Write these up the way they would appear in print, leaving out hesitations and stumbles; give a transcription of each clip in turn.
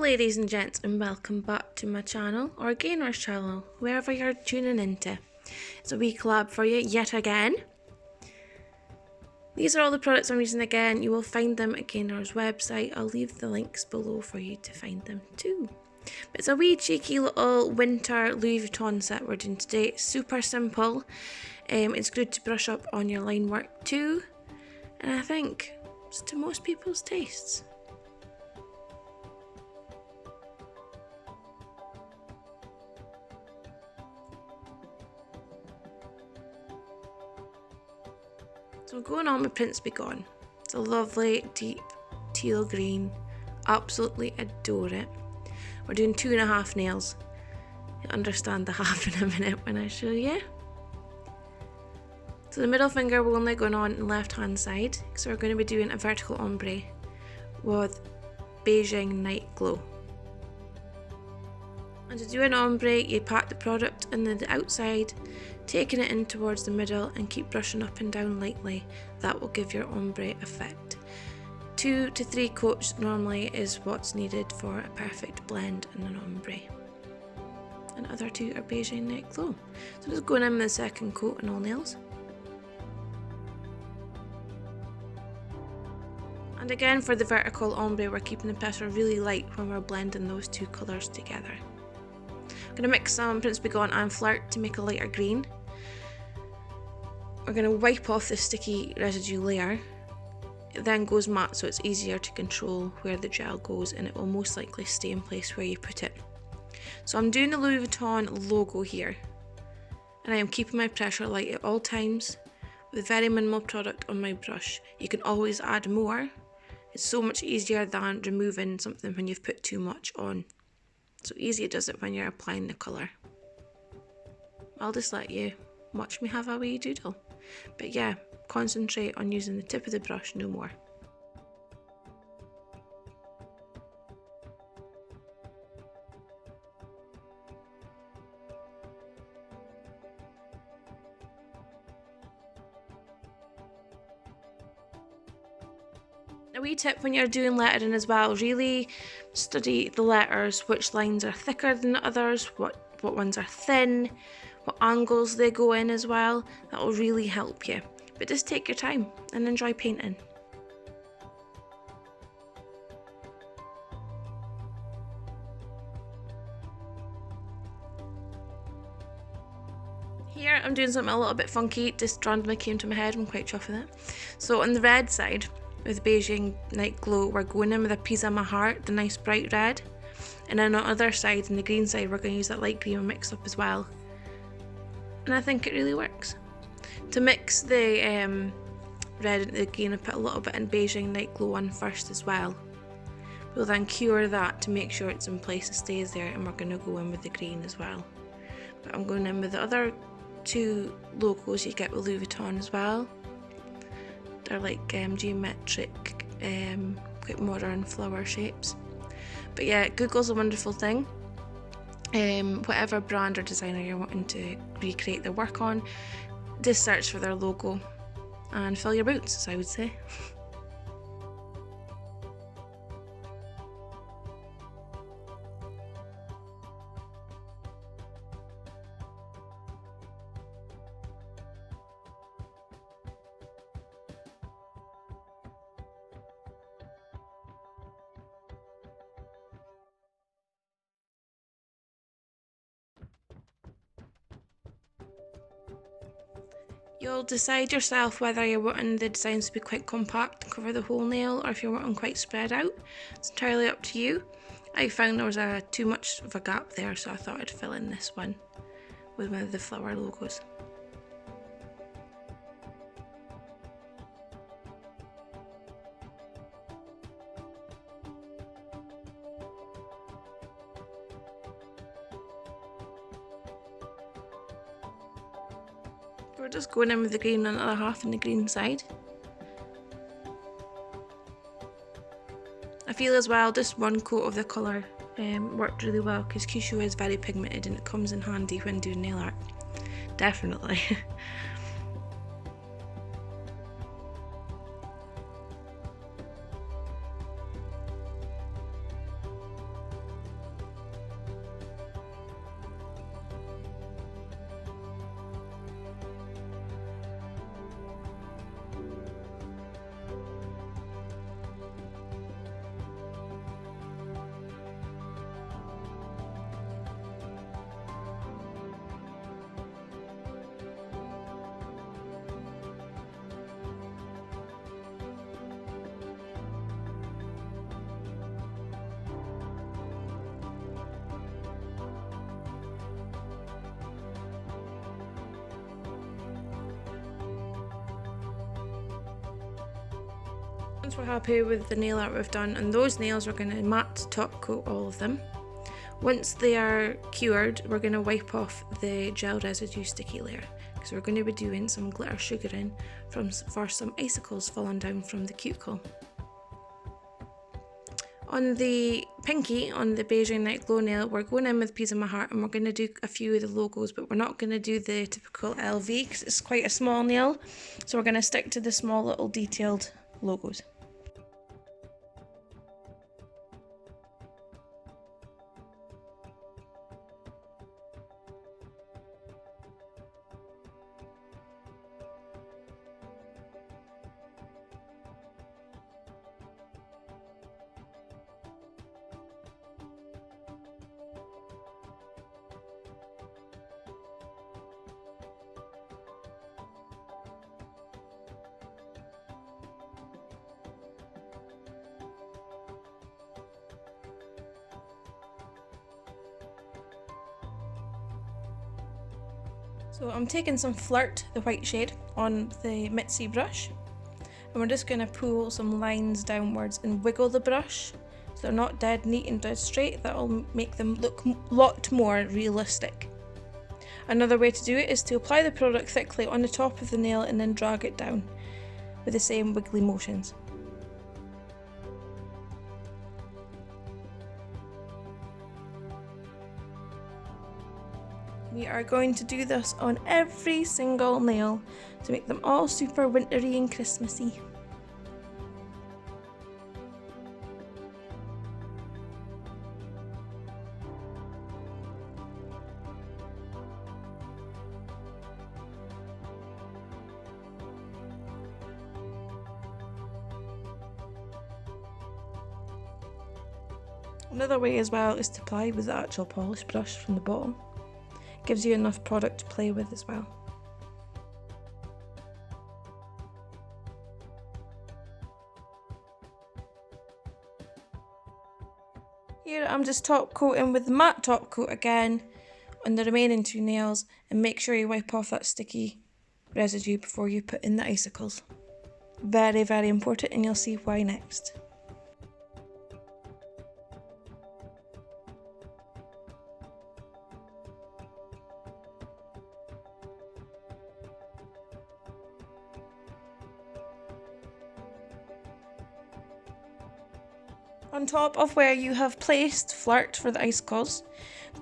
ladies and gents, and welcome back to my channel, or Gainer's channel, wherever you're tuning into. It's a wee collab for you yet again. These are all the products I'm using again. You will find them at Gainer's website. I'll leave the links below for you to find them too. But it's a wee cheeky little winter Louis Vuitton set we're doing today. It's super simple. It's good to brush up on your line work too, and I think it's to most people's tastes. So going on with Prince Be Gone. It's a lovely deep teal green. Absolutely adore it. We're doing 2.5 nails. You'll understand the half in a minute when I show you. So the middle finger will only go on the left hand side, so we're going to be doing a vertical ombre with Beijing Night Glow. And to do an ombre, you pat the product on the outside, taking it in towards the middle and keep brushing up and down lightly. That will give your ombre effect. 2 to 3 coats normally is what's needed for a perfect blend in an ombre. And other two are Beijing Night Glow. So just going in with the second coat on all nails. And again for the vertical ombre, we're keeping the petal really light when we're blending those two colours together. I'm going to mix some Prince Be Gone and Flirt to make a lighter green. We're going to wipe off the sticky residue layer. It then goes matte, so it's easier to control where the gel goes, and it will most likely stay in place where you put it. So I'm doing the Louis Vuitton logo here, and I am keeping my pressure light at all times with very minimal product on my brush. You can always add more. It's so much easier than removing something when you've put too much on. So easy does it when you're applying the colour. I'll just let you watch me have a wee doodle. But yeah, concentrate on using the tip of the brush, no more. A wee tip when you're doing lettering as well, really study the letters, which lines are thicker than others, what ones are thin, what angles they go in as well. That will really help you. But just take your time and enjoy painting. Here I'm doing something a little bit funky, just randomly came to my head. I'm quite chuffed with it. So on the red side, with Beijing Night Glow, we're going in with a piece of my heart, the nice bright red. And then on the other side, on the green side, we're going to use that light green mix up as well. And I think it really works. To mix the red and the green, I put a little bit in Beijing Night Glow on first as well. We'll then cure that to make sure it's in place and stays there, and we're going to go in with the green as well. But I'm going in with the other two logos you get with Louis Vuitton as well. They're like geometric, quite modern flower shapes. But yeah, Google's a wonderful thing. Whatever brand or designer you're wanting to recreate their work on, just search for their logo and fill your boots, as I would say. You'll decide yourself whether you're wanting the designs to be quite compact and cover the whole nail, or if you're wanting quite spread out. It's entirely up to you. I found there was too much of a gap there, so I thought I'd fill in this one with one of the flower logos. We're just going in with the green on the other half and the green side. I feel as well just one coat of the colour worked really well, because cuccio is very pigmented and it comes in handy when doing nail art. Definitely. Once we're happy with the nail art we've done on those nails, we're going to matte top coat all of them. Once they are cured, we're going to wipe off the gel residue sticky layer, because we're going to be doing some glitter sugaring for some icicles falling down from the cuticle. On the pinky, on the Beijing Night Glow nail, we're going in with Peas in My Heart, and we're going to do a few of the logos, but we're not going to do the typical LV because it's quite a small nail, so we're going to stick to the small little detailed logos. So I'm taking some Flirt, the white shade, on the Mitzi brush, and we're just going to pull some lines downwards and wiggle the brush so they're not dead neat and dead straight. That'll make them look a lot more realistic. Another way to do it is to apply the product thickly on the top of the nail and then drag it down with the same wiggly motions. We are going to do this on every single nail to make them all super wintry and Christmassy. Another way as well is to apply with the actual polish brush from the bottom. Gives you enough product to play with as well. Here I'm just top coating with the matte top coat again on the remaining two nails, and make sure you wipe off that sticky residue before you put in the icicles. Very, very important, and you'll see why next. On top of where you have placed Flirt for the icicles,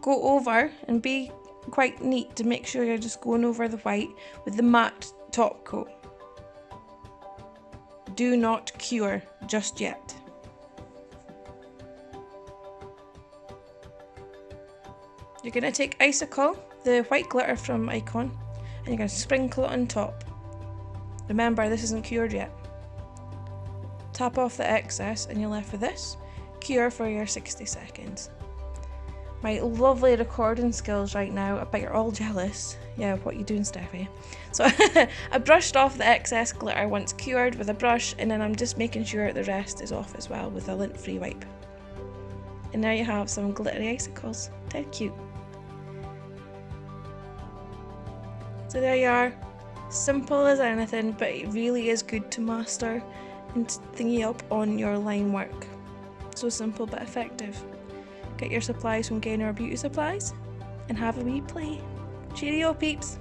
go over and be quite neat to make sure you're just going over the white with the matte top coat. Do not cure just yet. You're going to take Icicle, the white glitter from Icon, and you're going to sprinkle it on top. Remember, this isn't cured yet. Tap off the excess and you're left with this. Cure for your 60 seconds. My lovely recording skills right now, I bet you're all jealous. Yeah, what you doing, Steffi? So I brushed off the excess glitter once cured with a brush, and then I'm just making sure the rest is off as well with a lint-free wipe. And now you have some glittery icicles. They're cute. So there you are. Simple as anything, but it really is good to master and thingy up on your line work. So simple but effective. Get your supplies from Gaynor Beauty Supplies and have a wee play. Cheerio, peeps!